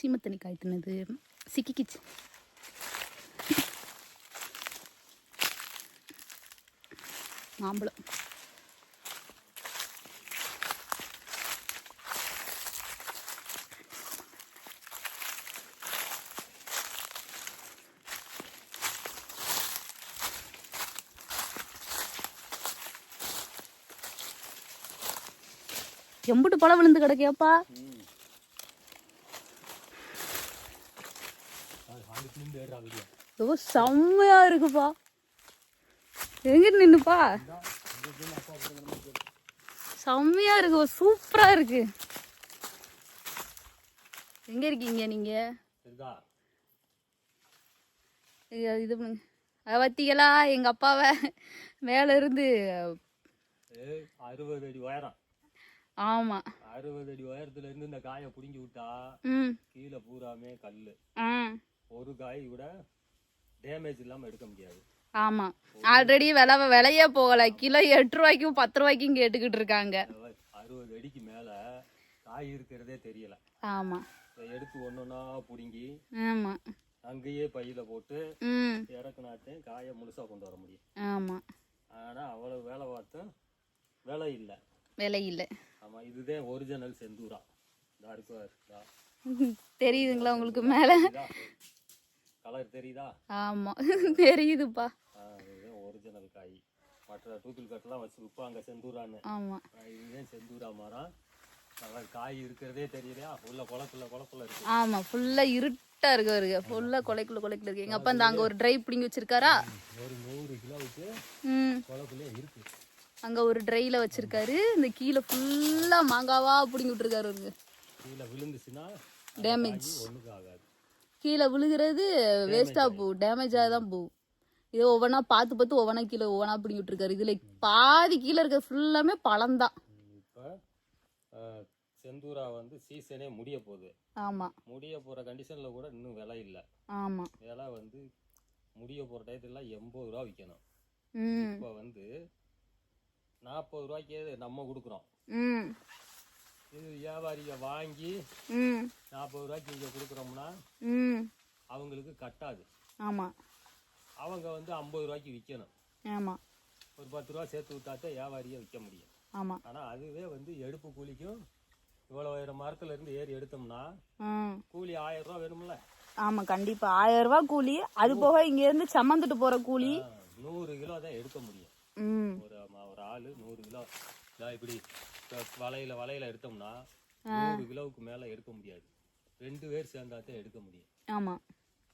சீமத்தண்ணி காய்த்துனது சிக்கிக்கிச்சு. மாம்பழம் எம்புட்டு பழம் விழுந்து கிடக்கியாப்பா. செம்மையா இருக்குப்பா. எங்க நின்னுப்பா செம்மையா இருக்கு, சூப்பரா இருக்கு. எங்க இருக்கீங்க நீங்க? இது வத்தீங்களா எங்க அப்பாவை மேல இருந்து 60 அடி உயரம். ஆமா 60 அடி உயரத்துல இருந்து இந்த காயை புடுங்கி விட்டா கீழே பூராமே கல்லு. ஒரு காய் கூட டேமேஜ் இல்லாம எடுக்க முடியாது. ஆமா ஆல்ரெடி விலையே போகல, கிலோ 8 ரூபாய்க்கும் 10 ரூபாய்க்கும் கேட்டுக்கிட்டு இருக்காங்க. 60 அடிக்கு மேல காய் இருக்கிறதே தெரியல. ஆமா எடுத்து ஒன்னொன்னா புடுங்கி ஆமா அங்கேயே பையில போட்டு இறக்குனாத்தே காயை முழுசா கொண்டு வர முடியும். ஆமா ஆனா அவ்வளவு வேலை பார்த்தோம், விலை இல்லை. விலை இல்லை. ஆமா இதுதான் ஒரிஜினல் செந்தூரா. தெரியுதுங்களா உங்களுக்கு மேல கலர் தெரியுதா? ஆமா தெரியுதுப்பா. இதுதான் ஒரிஜினல் காய். மற்ற டூக்கில் கட்டெல்லாம் வச்சு விற்பாங்க செந்தூரான்னு. ஆமா இதுதான் செந்தூரா மரம். காய் இருக்கிறதே தெரியலையா? உள்ள குளக்குள்ள இருக்கு. ஆமா ஃபுல்லா இருட்டா இருக்கு, ஃபுல்லா கொலைக்குள்ள இருக்கு. எங்க அப்பா அங்க ஒரு ட்ரை பிடிங்கி வச்சிருக்காரா, ஒரு 100 கிலோவுக்கு குளக்குள்ளே இருக்கு. அங்க ஒரு ட்ரைல வச்சிருக்காரு. இந்த கீழே ஃபுல்லா மாங்காவா பிடிங்கி விட்டுருக்காரு. கீழே விழுந்துச்சுன்னா டேமேஜ் ஒண்ணுக்கு ஆகாது. கீழே விழுகிறது வேஸ்டா போகும், டேமேஜ் ஆகதான் போகும். இதை ஒவ்வொன்றா பார்த்து ஒவ்வொன்றா கீழே ஒவ்வொன்றா பிடிங்கி விட்டுருக்காரு. இதுல பாதி கீழே இருக்க ஃபுல்லாமே பழம்தான். இப்போ செந்தூரா வந்து சீசனே முடிய போகுது. ஆமா முடிய போற கண்டிஷன்ல கூட இன்னும் விலை இல்லை. ஆமா விலை வந்து முடிய போற டயத்துல 80 ரூபா விற்கணும். இப்போ வந்து 40 ரூபாய்க்கு நம்ம கொடுக்குறோம். இது வியாபாரிக வாங்கி 40 ரூபாய்க்கு இங்க கொடுக்குறோம்னா அவங்களுக்கு கட்டாது. ஆமா அவங்க வந்து 50 ரூபாய்க்கு விற்கணும். ஆமா ஒரு 10 ரூபா சேர்த்து விட்டாத்தே வியாபாரியை விற்க முடியும். ஆமா ஆனா அதுவே வந்து எடுப்பு கூலிக்கும் இவ்வளவு 1000 மரத்துல இருந்து ஏறி எடுத்தோம்னா கூலி 1000 ரூபா வேணும்ல. ஆமா கண்டிப்பா 1000 ரூபாய் கூலி. அது போக இங்க இருந்து சமந்துட்டு போற கூலி 100 கிலோ தான் எடுக்க முடியும். ஒரு ஆளு 100 கிலோ இப்படி வலையில எடுத்தோம்னா 100 கிலோவுக்கு மேல எடுக்க முடியாது. 2 பேர் சேர்ந்தாத்தான் எடுக்க முடியும். ஆமா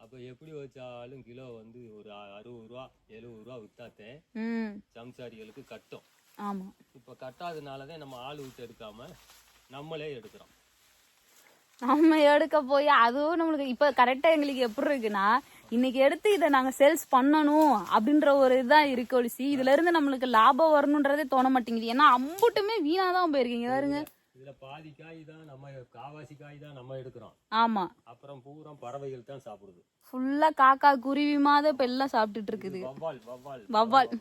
அப்ப எப்படி வச்சாலும் கிலோ வந்து ஒரு 60 ரூபா 70 ரூபா வித்தாத்தே சம்சாரிகளுக்கு கட்டும். ஆமா இப்ப கட்டாதனாலதான் நம்ம ஆள் விட்டு எடுக்காம நம்மளே எடுக்கிறோம். நம்ம எடுக்க போய் அதுவும் நம்மளுக்கு இப்ப கரெக்டா எங்களுக்கு எப்படி இருக்குன்னா, இன்னைக்கு எடுத்து இதை நாங்க சேல்ஸ் பண்ணணும் அப்படின்ற ஒரு இதுதான் இருக்கு ஒழிச்சு, இதுல இருந்து நம்மளுக்கு லாபம் வரணும்ன்றதே தோண மாட்டேங்குது. ஏன்னா அம்புட்டுமே வீணாதான் போயிருக்கீங்க பாருங்க. இதுல பாதி காய் தான் நம்ம காவாசி காய் தான் நம்ம எடுக்கிறோம். ஆமா அப்புறம் பூரா பறவைகள் தான் சாப்பிடுது. ஃபுல்லா காக்கா குருவி மாத இப்ப எல்லாம் சாப்பிட்டுட்டு இருக்குது. வவ்வால்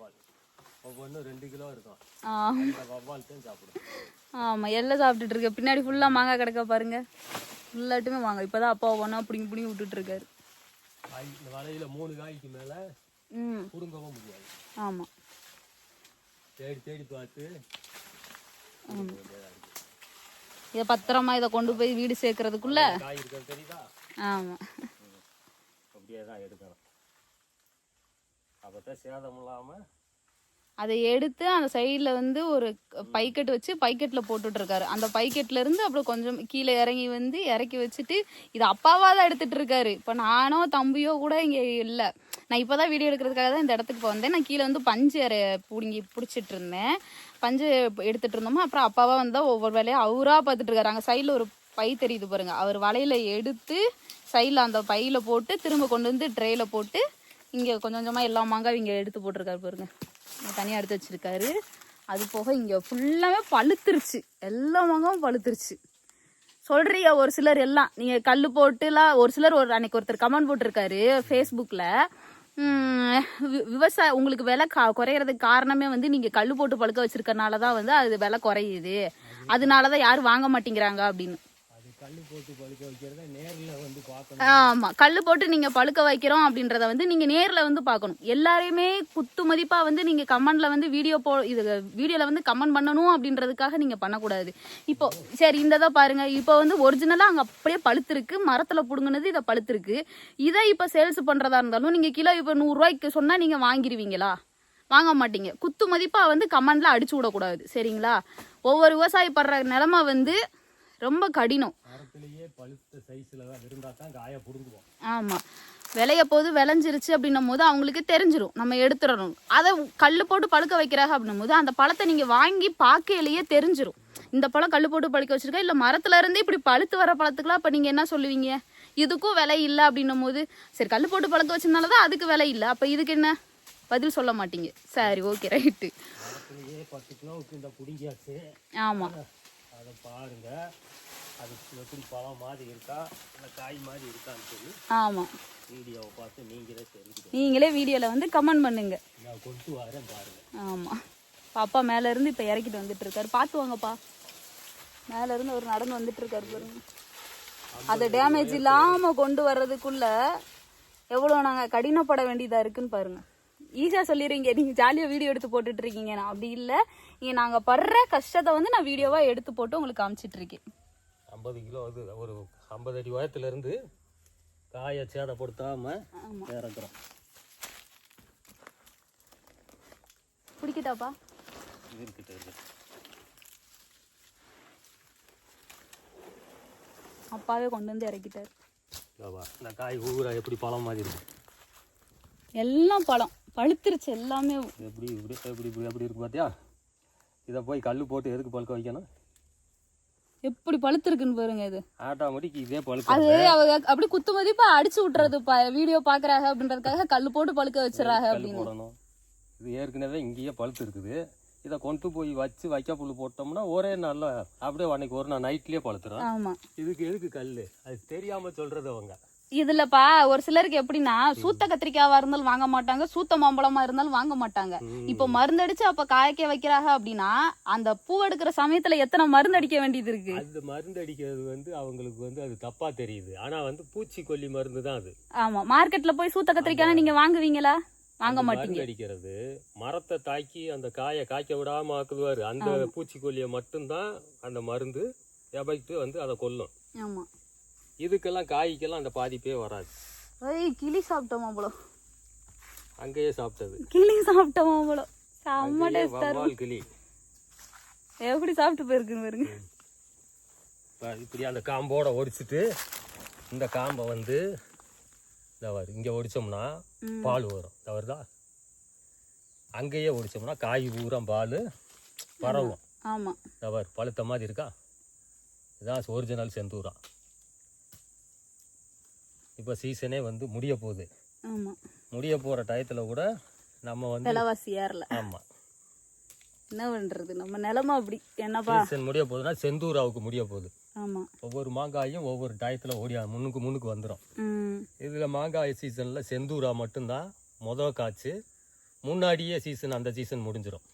ஒவ்வொன்னு 2 கிலோ இருக்கும். வவ்வால் தான் சாப்பிடுது. ஆமா எல்லாம் சாப்பிட்டுட்டு இருக்கு. பின்னாடி ஃபுல்லா மாங்காய் கிடக்க பாருங்க, ஃபுல்லாட்டுமே வாங்க. இப்பதான் அப்பா ஒவ்வொன்னா பிடிங்கி விட்டுட்டு இருக்காரு. இந்த வலையில 3 காய்க்கு மேல புடுங்கவும் முடியாது. ஆமா தேடி பார்த்து இதை பத்திரமா இதை கொண்டு போய் வீடு சேர்க்கறதுக்குள்ள காய் இருக்கிறது தெரியுதா? ஆமா அப்படியே தான் எடுக்கணும். அப்பதான் சேதம் இல்லாம அதை எடுத்து அந்த சைடில் வந்து ஒரு பைக்கெட் வச்சு பைக்கெட்டில் போட்டுட்டு இருக்காரு. அந்த பைக்கெட்ல இருந்து அப்புறம் கொஞ்சம் கீழே இறங்கி வந்து இறக்கி வச்சுட்டு இது அப்பாவா தான் எடுத்துட்டு இருக்காரு. இப்போ நானோ தம்பியோ கூட இங்கே இல்லை. நான் இப்போதான் வீடியோ எடுக்கிறதுக்காக தான் இந்த இடத்துக்கு வந்தேன். நான் கீழே வந்து பஞ்சு பிடிச்சிட்டு இருந்தேன். பஞ்சு எடுத்துட்டு இருந்தோமா, அப்புறம் அப்பாவா வந்தால் ஒவ்வொரு வேலையும் அவரா பார்த்துட்டு இருக்காரு. அங்கே சைடில் ஒரு பை தெரியுது பாருங்க, அவர் வலையில எடுத்து சைடில் அந்த பையில போட்டு திரும்ப கொண்டு வந்து ட்ரேல போட்டு இங்கே கொஞ்சம் கொஞ்சமாக எல்லா மாங்காயும் இங்கே எடுத்து போட்டிருக்காரு பாருங்க. தனியாக எடுத்து வச்சிருக்காரு. அது போக இங்கே ஃபுல்லாமே பழுத்துருச்சு, எல்லா மாங்காவும் பழுத்துருச்சு. சொல்றீங்க ஒரு சிலர் எல்லாம் நீங்கள் கல் போட்டுலாம், ஒரு சிலர் அன்னைக்கு ஒருத்தர் கமெண்ட் போட்டிருக்காரு ஃபேஸ்புக்கில், விவசாயம் உங்களுக்கு விலை குறையிறதுக்கு காரணமே வந்து நீங்கள் கல் போட்டு பழுக்க வச்சிருக்கறனால தான் வந்து அது விலை குறையுது, அதனால தான் யாரும் வாங்க மாட்டேங்கிறாங்க அப்படின்னு. கல்லு போட்டு பழுக்க வைக்கிறத நேர்ல வந்து பார்க்கணும். ஆமா, கல்லு போட்டு நீங்க பழுக்க வைக்கிறோம் அப்படின்றத வந்து நீங்க நேர்ல வந்து பார்க்கணும். எல்லாரையுமே குத்து மதிப்பா வந்து நீங்க கமெண்ட்ல வந்து வீடியோல வந்து கமெண்ட் பண்ணணும் அப்படின்றதுக்காக நீங்க பண்ணக்கூடாது. இப்போ சரி இந்த பாருங்க, இப்போ வந்து ஒரிஜினலா அங்க அப்படியே பழுத்திருக்கு, மரத்துல புடுங்கினது இதை பழுத்திருக்கு. இதை இப்ப சேல்ஸ் பண்றதா இருந்தாலும் நீங்க கிலோ இப்ப 100 ரூபாய்க்கு சொன்னா நீங்க வாங்கிருவீங்களா? வாங்க மாட்டீங்க. குத்து மதிப்பா வந்து கமெண்ட்ல அடிச்சு விடக்கூடாது, சரிங்களா? ஒவ்வொரு விவசாயி படுற நிலைமை வந்து ரொம்ப கடினம். மரத்திலேயே பழுத்த சைஸ்ல இருந்தா தான் காயை புடுங்குவோம். ஆமா, விளைய போது விளைஞ்சிருச்சு அப்படின்னும் போது அவங்களுக்கு தெரிஞ்சிடும், நம்ம எடுத்துடணும். அதை கல் போட்டு பழுக்க வைக்கிறாங்க அப்படின்னும் போது அந்த பழத்தை நீங்க வாங்கி பார்க்கையிலேயே தெரிஞ்சிடும், இந்த பழம் கல் போட்டு பழுக்க வச்சிருக்கா இல்ல மரத்துல இருந்து இப்படி பழுத்து வர பழத்துக்குலாம் அப்ப நீங்க என்ன சொல்லுவீங்க? இதுக்கும் விலை இல்லை அப்படின்னும் போது சரி கல் போட்டு பழுக்க வச்சதுனாலதான் அதுக்கு விலை இல்லை, அப்ப இதுக்கு என்ன பதில் சொல்ல மாட்டீங்க. சரி, ஓகே, ரைட்டு. மரத்திலேயே 10 கிலோவுக்கு இந்த புடிங்கியாச்சு. ஆமா, அதை பாருங்க, அது எப்படி பழம் மாதிரி இருக்கா இல்லை காய் மாதிரி இருக்கான்னு சொல்லி ஆமா வீடியோவை பார்த்து நீங்களே வீடியோல வந்து கமெண்ட் பண்ணுங்க. நான் கொண்டு வரேன் பாருங்க. ஆமா, பாப்பா மேல இருந்து இப்ப இறக்கிட்டு வந்துட்டு இருக்காரு, பாத்து வாங்கப்பா. மேல இருந்து ஒரு நடந்து வந்துட்டு இருக்காரு பாருங்க. அதை டேமேஜ் இல்லாம கொண்டு வர்றதுக்குள்ள எவ்வளவு நாங்க கடினப்பட வேண்டியதா இருக்குன்னு பாருங்க. ஈஸியா சொல்லிடுறீங்க, நீங்க ஜாலியா வீடியோ எடுத்து போட்டுட்டு இருக்கீங்க. நான் அப்படி இல்லை, இங்க நாங்க படுற கஷ்டத்தை வந்து நான் வீடியோவா எடுத்து போட்டு உங்களுக்கு காமிச்சிட்டு இருக்கேன். 50 கிலோ அது ஒரு 50 அடி உயரத்துல இருந்து காயை சேதப்படுத்தாம இறக்குறோம். பிடிக்கிட்டாப்பா? இருக்கிட்ட இருக்கு. அப்பாவே கொண்டு வந்து இறக்கிட்டாரு. இந்த காய் ஊரா எப்படி பழம் மாதிரி இருக்கு, எல்லாம் பழம் பழுத்துருச்சு எல்லாமே. எப்படி இப்படி எப்படி இப்படி எப்படி இருக்கு பார்த்தியா? இதை போய் கல் போட்டு எதுக்கு பழுக்க வைக்கணும்? எப்படி பழுத்திருக்குன்னு பாருங்க. இது ஆட்டோமேட்டிக் இதே பழுக்க. அது அவங்க அப்படி குத்து மதிப்பா அடிச்சு விட்டுறது, வீடியோ பாக்குறாங்க அப்படின்றதுக்காக கல் போட்டு பழுக்க வச்சிடறாங்க அப்படின்னு போடணும். இது ஏற்கனவே இங்கேயே பழுத்து இருக்குது, இதை கொண்டு போய் வச்சு வைக்க புல் போட்டோம்னா ஒரே நாள்ல அப்படியே அன்னைக்கு ஒரு நாள் நைட்லயே பழுத்துரும். ஆமா, இதுக்கு எதுக்கு கல்லு? அது தெரியாம சொல்றது அவங்க. இதுலப்பா ஒரு சிலருக்கு எப்படின்னா சூத்த கத்திரிக்காவா இருந்தாலும் வாங்க மாட்டாங்க, சூத்த மாம்பழமா இருந்தாலும் வாங்க மாட்டாங்க. இப்ப மருந்தடிச்சு அப்ப காய்க்க வைக்கிறாங்க அப்படின்னா அந்த பூ எடுக்கிற சமயத்துல எத்தனை மருந்து அடிக்க வேண்டியது இருக்கு. அது மருந்து அடிக்கிறது வந்து அவங்களுக்கு வந்து அது தப்பா தெரியுது, ஆனா வந்து பூச்சிக்கொல்லி மருந்து தான் அது. ஆமா, மார்க்கெட்ல போய் சூத்த கத்திரிக்காய் நீங்க வாங்குவீங்களா? வாங்க மாட்டீங்க. அடிக்கிறது மரத்தை தாக்கி அந்த காயை காய்க்க விடாம ஆக்குவாரு, அந்த பூச்சிக்கொல்லியை மட்டும்தான் அந்த மருந்து எபெக்ட் வந்து அதை கொல்லும். ஆமா, இதுக்கெல்லாம் காய்க்கெல்லாம் அந்த பாதிப்பே வராது. கிளி சாப்பிட்டோமா போல, அங்கேயே சாப்பிட்டது கிளி சாப்பிட்டோமா போல, செம்ம டேஸ்டா இருக்கு. கிளி எப்படி சாப்பிட்டு போயிருக்குன்னு பாருங்க. இப்படி அந்த காம்போட ஒடிச்சிட்டு இந்த காம்பை வந்து இங்க ஒடிச்சோம்னா பால் வரும், தவறுதா? அங்கேயே ஒடிச்சோம்னா காய் ஊரம் பால் பரவும். ஆமா, தவறு பழுத்த மாதிரி இருக்கா? இதான் ஒரிஜினல் செந்தூரா. இப்போ சீசனே வந்து முடிய போகுது. ஆமா, முடிய போற டயத்துல கூட நம்ம வந்து விலைவாசி ஏறல. ஆமா, என்ன பண்றது, நம்ம நிலைமை அப்படி. என்னப்பா சீசன் முடிய போகுதுன்னா செந்தூராவுக்கு முடிய போகுது. ஆமா, ஒவ்வொரு மாங்காயும் ஒவ்வொரு டயத்துல ஓடியா முன்னுக்கு வந்துடும். இதுல மாங்காய் சீசன்ல செந்தூரா மட்டும்தான் முதல் காய்ச்சி முன்னாடியே சீசன், அந்த சீசன் முடிஞ்சிடும்.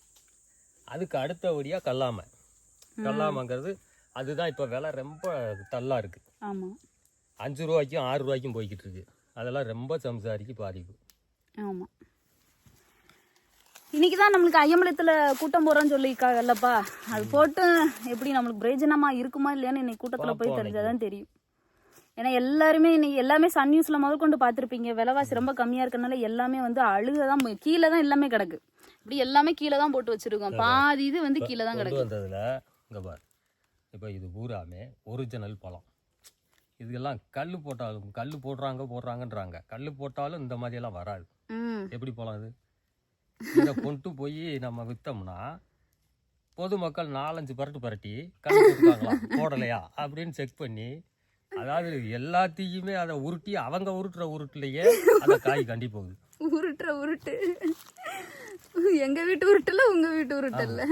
அதுக்கு அடுத்தபடியா கல்லாமைங்கிறது அதுதான் இப்போ விலை ரொம்ப தள்ளா இருக்கு. ஆமா, 5 ரூபாய்க்கும் 6 ரூபாய்க்கும் போய்கிட்டு இருக்கு. அதெல்லாம் ரொம்ப சம்சாரிக்கு பாதிப்பு. ஆமா, இன்னைக்குதான் நம்மளுக்கு ஐயம்பலத்துல கூட்டம் போறோம்னு சொல்லியிருக்காங்கல்லப்பா, அது போட்டு எப்படி நம்மளுக்கு பிரயோஜனமா இருக்குமா இல்லையான்னு இன்னைக்கு கூட்டத்துல போய் தெரிஞ்சாதான் தெரியும். ஏன்னா எல்லாருமே இன்னைக்கு எல்லாமே சன் நியூஸ்ல முதல் கொண்டு பார்த்துருப்பீங்க, விலைவாசி ரொம்ப கம்மியா இருக்கனால எல்லாமே வந்து அழுகதான், கீழே தான் எல்லாமே கிடக்கு. இப்படி எல்லாமே கீழே தான் போட்டு வச்சிருக்கோம், பாதி இது வந்து கீழே தான் கிடக்கு. வந்ததுல இங்க பாரு, இப்போ இது பூராமே ஒரிஜினல் பழம். இதுக்கெல்லாம் கல் போட்டாலும் கல் போடுறாங்கன்றாங்க, கல் போட்டாலும் இந்த மாதிரி எல்லாம் வராது. எப்படி பழம் இது? இதை கொண்டு போய் நம்ம வித்தோம்னா பொதுமக்கள் 4-5 பரட்டி கல் போட்டுருக்காங்களா போடலையா அப்படின்னு செக் பண்ணி, அதாவது எல்லாத்தையுமே அதை உருட்டி அவங்க உருட்டுற உருட்டுலயே அந்த காய் கண்டி போகுது. உருட்டு எங்க வீட்டு உருட்டுல உங்க வீட்டு உருட்டுல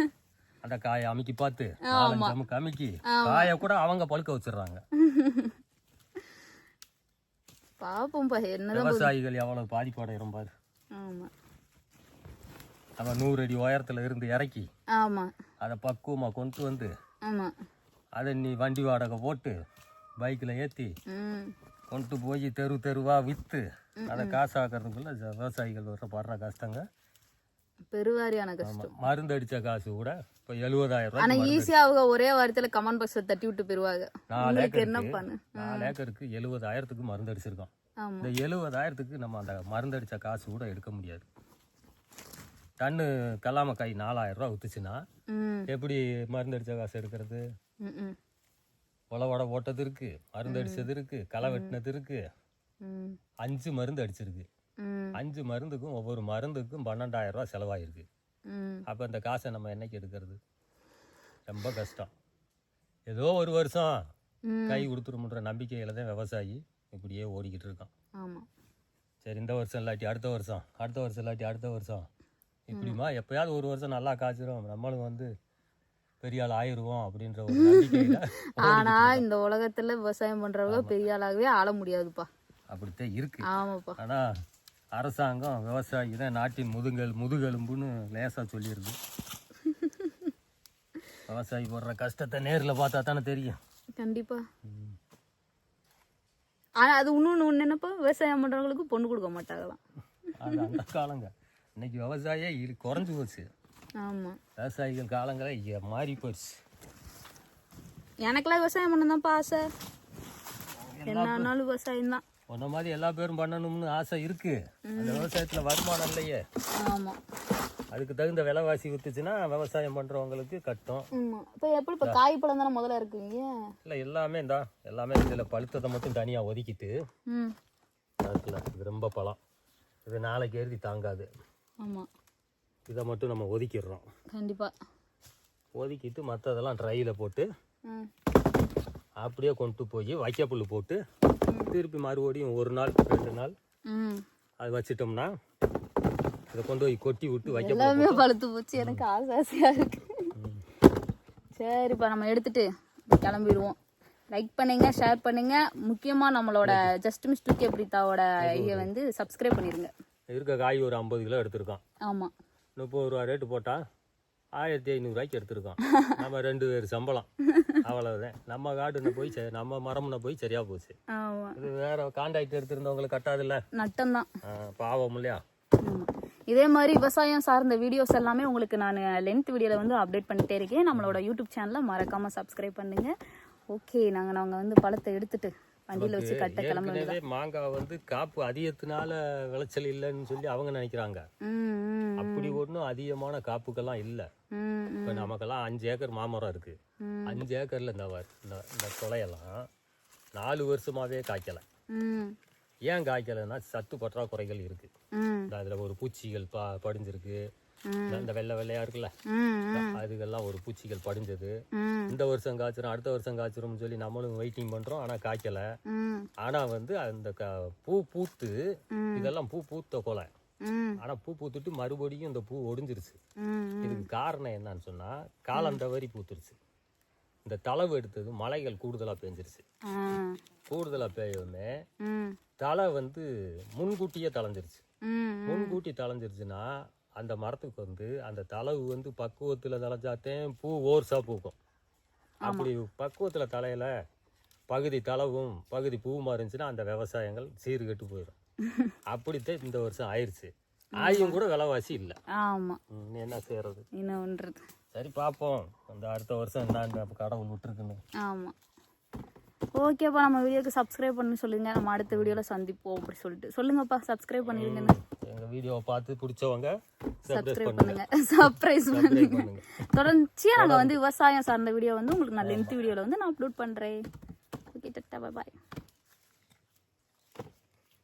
அந்த காயை அமுக்கி பார்த்து அமுக்கி காயை கூட அவங்க பழுக்க வச்சிடுறாங்க. பாப்போம் விவசாயிகள் எவ்வளவு பாதிப்படைகிறோம் பாரு. ஆமா, நம்ம 100 அடி உயரத்துல இருந்து இறக்கி ஆமா அதை பக்குவமா கொண்டு வந்து ஆமா அதை நீ வண்டி வாடகை போட்டு பைக்கில் ஏற்றி ம் கொண்டு போய் தெரு தெருவாக விற்று அதை காசாக்கிறதுக்குள்ள விவசாயிகள் படுற கஷ்டங்க பெருவாரியான கஷ்டம். மருந்து அடித்த காசு கூட இப்போ 70,000 ஆனா ரூபாய். ஈஸியா அவங்க ஒரே வாரத்துல கமெண்ட் பாக்ஸ்ல தட்டி விட்டு போயிருவாங்க. 4 என்ன பண்ணு? ஏக்கருக்கு 4 ஏக்கருக்கு 70,000க்கு மருந்து அடிச்சிருக்கோம். ஆமா. இந்த 70,000க்கு நம்ம அந்த மருந்து அடித்த காசு கூட எடுக்க முடியாது. டன்னு கல்லாமக்காய் 4,000 ரூபா வித்துச்சுன்னா எப்படி மருந்து அடித்த காசு எடுக்கிறது? உழவட போட்டது இருக்கு, மருந்து அடிச்சது இருக்கு, களை வெட்டினது இருக்கு, 5 மருந்து அடிச்சிருக்கு. 5 மருந்துக்கும் ஒவ்வொரு மருந்துக்கும் 12,000 ரூபா செலவாயிருக்கு. அப்போ இந்த காசை நம்ம என்னைக்கு எடுக்கிறது? ரொம்ப கஷ்டம். ஏதோ ஒரு வருஷம் கை கொடுத்துருமுன்ற நம்பிக்கையில் தான் விவசாயி இப்படியே ஓடிக்கிட்டு இருக்கான். ஆமாம். சரி, இந்த வருஷம் இல்லாட்டி அடுத்த வருஷம், அடுத்த வருஷம் இல்லாட்டி அடுத்த வருஷம், இப்படிமா எப்பயாவது ஒரு வருஷம் நல்லா காய்ச்சிரும், நம்மளும் வந்து பெரிய ஆள் ஆயிடுவோம் அப்படின்ற ஒரு நம்பிக்கையில். ஆனா இந்த உலகத்துல விவசாயம் பண்றவங்க பெரிய ஆளாகவே ஆள முடியாதுப்பா. அப்படித்தான் இருக்கு. ஆமாப்பா. ஆனால் அரசாங்கம் விவசாயி தான் நாட்டின் முதுகெலும்புன்னு லேசாக சொல்லிடுது. விவசாயி போடுற கஷ்டத்தை நேரில் பார்த்தா தானே தெரியும். கண்டிப்பா. ஆனா அது இன்னொன்று என்னப்பா, விவசாயம் பண்றவங்களுக்கு பொண்ணு கொடுக்க மாட்டாங்களாம். அது அந்த காலங்க. இன்னைக்கு விவசாயே குறைஞ்சி போச்சு. ஆமா. விவசாயிகள் காலங்களே மாறி போச்சு. எனக்கெல்லாம் விவசாயம் பண்ணதான்ப்பா ஆசை. என்ன ஆனாலும் விவசாயம் தான். உன்ன மாதிரி எல்லா பேரும் பண்ணணும்னு ஆசை இருக்கு. அந்த விவசாயத்துல வருமானம் இல்லையே. ஆமா. அதுக்கு தகுந்த விலைவாசி வித்துச்சுன்னா விவசாயம் பண்றவங்களுக்கு கட்டும். இப்போ எப்படி இப்போ காய் பழம் தானே முதல்ல இருக்குங்க? இல்லை, எல்லாமே எல்லாமே இதில் பழுத்ததை மட்டும் தனியாக ஒதுக்கிட்டு அதுல இது ரொம்ப பழம், இது நாளைக்கு எழுதி தாங்காது. ஆமாம். இதை மட்டும் நம்ம ஒதுக்கிடுறோம். கண்டிப்பா. ஒதுக்கிட்டு மற்றதெல்லாம் ட்ரையில் போட்டு அப்படியே கொண்டு போய் வைக்கப்புல் போட்டு திருப்பி மறுபடியும் 1 நாள் 2 நாள் அது வச்சிட்டோம்னா இதை கொண்டு போய் கொட்டி விட்டு வைக்க எல்லாமே பழுத்து போச்சு. எனக்கு ஆசையா இருக்கு. சரிப்பா, நம்ம எடுத்துட்டு கிளம்பிடுவோம். லைக் பண்ணுங்க, ஷேர் பண்ணுங்க. முக்கியமா நம்மளோட ஜஸ்ட் மிஸ் 2K பிரீத்தாவோட ஐடியா வந்து சப்ஸ்கிரைப் பண்ணிருங்க. இருக்க காய் ஒரு 50 கிலோ எடுத்திருக்கோம். ஆமா. 30 ரூபா ரேட்டு போட்டா 1,500 ரூபாய்க்கு எடுத்திருக்கோம். நம்ம 2 பேர் சம்பளம், அவ்வளவுதான். நம்ம காடுன்னு போய் நம்ம மரம்னு போய் சரியா போச்சு. இது வேற கான்டாக்ட் எடுத்திருந்தவங்களுக்கு கட்டாதுல்ல, நட்டம்தான். பாவம் இல்லையா? இதே மாதிரி விவசாயம் சார்ந்த வீடியோஸ் எல்லாமே உங்களுக்கு நான் லென்த் வீடியோல வந்து அப்டேட் பண்ணிட்டே இருக்கேன். நம்மளோட யூடியூப் சேனலை மறக்காம சப்ஸ்கிரைப் பண்ணுங்க. ஓகே, நாங்க வந்து பழத்தை எடுத்துட்டு வண்டியில வச்சு கட்ட கிளம்புறது. மாங்காய் வந்து காப்பு அதிகத்தினால விளைச்சல் இல்லைன்னு சொல்லி அவங்க நினைக்கிறாங்க. அப்படி ஒன்றும் அதிகமான காப்புக்கெல்லாம் இல்லை. இப்போ நமக்கெல்லாம் 5 ஏக்கர் மாமரம் இருக்கு. 5 ஏக்கர்ல இந்த கொலையெல்லாம் 4 வருஷமாவே காய்க்கலை. ஏன் காய்க்கலைன்னா சத்து பற்றாக்குறைகள் இருக்கு. அதுல ஒரு பூச்சிகள் படிஞ்சிருக்கு. இந்த வெள்ளையா இருக்குல்ல, அதுக்கெல்லாம் ஒரு பூச்சிகள் படிஞ்சது. இந்த வருஷம் காய்ச்சிரும், அடுத்த வருஷம் காய்ச்சிரும்னு சொல்லி நம்மளும் வெயிட்டிங் பண்றோம். ஆனா காய்க்கல. ஆனா வந்து அந்த பூ பூத்து, இதெல்லாம் பூ பூத்த கொலை. ஆனா பூ பூத்துட்டு மறுபடியும் இந்த பூ ஒடிஞ்சிருச்சு. இதுக்கு காரணம் என்னன்னு சொன்னா, காலம் தவறி பூத்துருச்சு. இந்த தளவு எடுத்தது மழைகள் கூடுதலா பெஞ்சிருச்சு. கூடுதலா பெய்யவுமே தலை வந்து முன்கூட்டியே தளைஞ்சிருச்சு. முன்கூட்டி தளைஞ்சிருச்சுன்னா அந்த மரத்துக்கு வந்து அந்த தளவு வந்து பக்குவத்துல தளைஞ்சாத்தேன் பூ ஓர்ஸா பூக்கும். அப்படி பக்குவத்துல தலையில பகுதி தளவும் பகுதி பூவுமா இருந்துச்சுன்னா அந்த விவசாயங்கள் சீர்கெட்டு போயிடும். அப்படித்தான் இந்த வருஷம் ஆயிடுச்சு. ஆயும் கூட விலைவாசி இல்லை. ஆமா, என்ன செய்யறது, என்ன பண்றது? சரி பார்ப்போம் அந்த அடுத்த வருஷம் என்ன கடவுள் விட்டுருக்குன்னு. ஆமா, ஓகேப்பா. நம்ம வீடியோக்கு சப்ஸ்கிரைப் பண்ணி சொல்லுங்க. நம்ம அடுத்த வீடியோல சந்திப்போம் அப்படி சொல்லிட்டு சொல்லுங்கப்பா. சப்ஸ்கிரைப் பண்ணிருங்க. எங்க வீடியோவை பார்த்து பிடிச்சவங்க சப்ஸ்கிரைப் பண்ணுங்க, சர்ப்ரைஸ் பண்ணுங்க. தொடர்ச்சியா நாங்க வந்து விவசாயம் சார்ந்த வீடியோ வந்து உங்களுக்கு நான் லென்த் வீடியோல வந்து நான் அப்லோட் பண்றேன். Okay, Tata, bye bye.